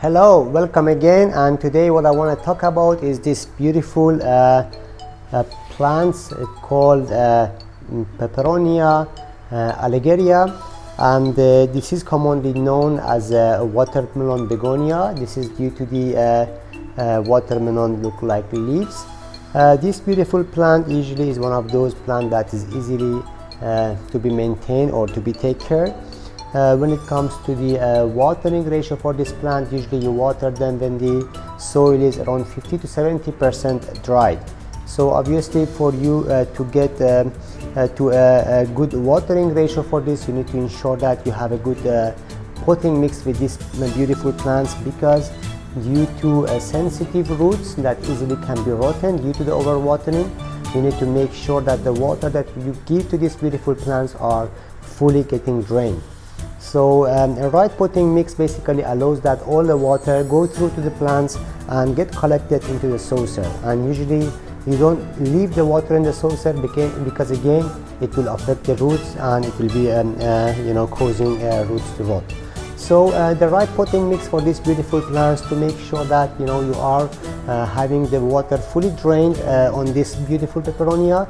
Hello, welcome again, and today what I want to talk about is this beautiful plants called Peperonia allegoria, and this is commonly known as watermelon begonia. This is due to the watermelon look like leaves. This beautiful plant usually is one of those plants that is easily to be maintained or to be taken care. When it comes to the watering ratio for this plant, usually you water them when the soil is around 50 to 70% dried. So obviously for you to get to a good watering ratio for this, you need to ensure that you have a good potting mix with these beautiful plants, because due to sensitive roots that easily can be rotten due to the overwatering, you need to make sure that the water that you give to these beautiful plants are fully getting drained. So a right potting mix basically allows that all the water go through to the plants and get collected into the saucer, and usually you don't leave the water in the saucer because again it will affect the roots and it will be causing roots to rot. So the right potting mix for these beautiful plants, to make sure that you are having the water fully drained on this beautiful peperonia,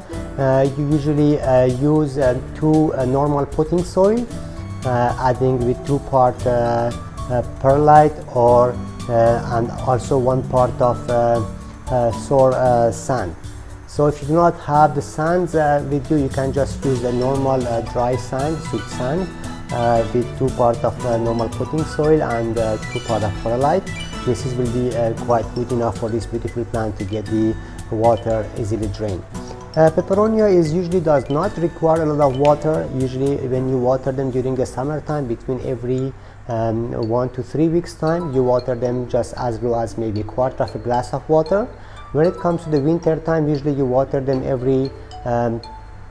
you usually use 2 normal potting soil, adding with 2 part perlite and also 1 part of sour sand. So if you do not have the sands with you, you can just use the normal dry sand, soot sand, with 2 part of normal potting soil and 2 part of perlite. This will be quite good enough for this beautiful plant to get the water easily drained. Peperonia usually does not require a lot of water. Usually when you water them during the summertime, between every 1 to 3 weeks time, you water them just as low as maybe 1/4 of a glass of water. When it comes to the winter time, usually you water them every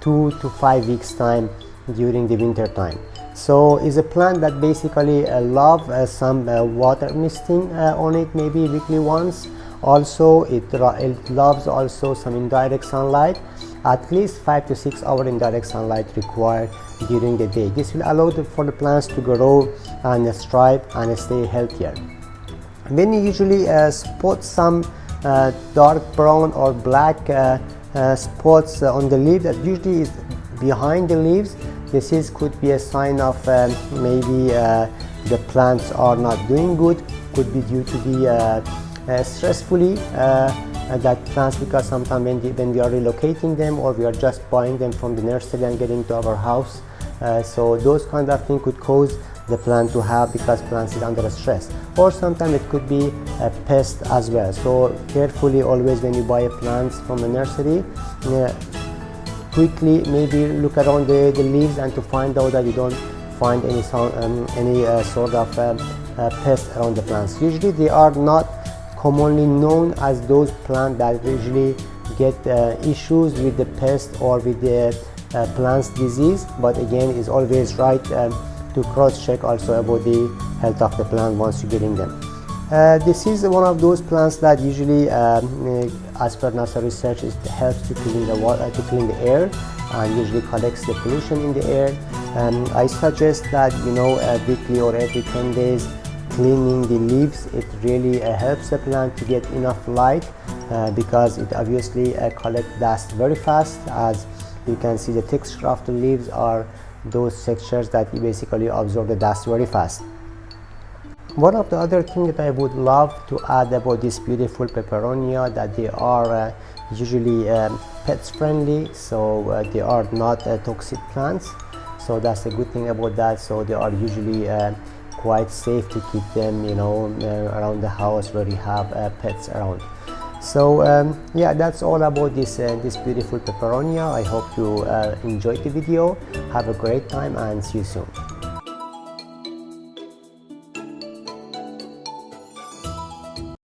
2 to 5 weeks time during the winter time. So it's a plant that basically love some water misting on it, maybe weekly once. Also it loves also some indirect sunlight, at least 5 to 6 hours indirect sunlight required during the day. This will allow for the plants to grow and thrive and stay healthier. When you usually spot some dark brown or black spots on the leaf that usually is behind the leaves, this could be a sign of maybe the plants are not doing good. Could be due to the stressfully that plants, because sometimes when we are relocating them or we are just buying them from the nursery and getting to our house, so those kind of things could cause the plant to have, because plants is under stress. Or sometimes it could be a pest as well. So carefully always when you buy plants from the nursery, quickly maybe look around the leaves and to find out that you don't find any sort of pest around the plants. Usually they are not commonly known as those plants that usually get issues with the pest or with the plant's disease, but again it's always right to cross check also about the health of the plant once you're getting them. This is one of those plants that usually as per NASA research, it helps to clean the water, to clean the air, and usually collects the pollution in the air. I suggest that weekly or every 10 days cleaning the leaves. It really helps the plant to get enough light, because it obviously collects dust very fast. As you can see, the texture of the leaves are those textures that basically absorb the dust very fast. One of the other things that I would love to add about this beautiful peperonia, that they are usually pets friendly, so they are not toxic plants. So that's a good thing about that. So they are usually quite safe to keep them around the house where you have pets around. So yeah, that's all about this beautiful peperonia. I hope you enjoyed the video. Have a great time and see you soon.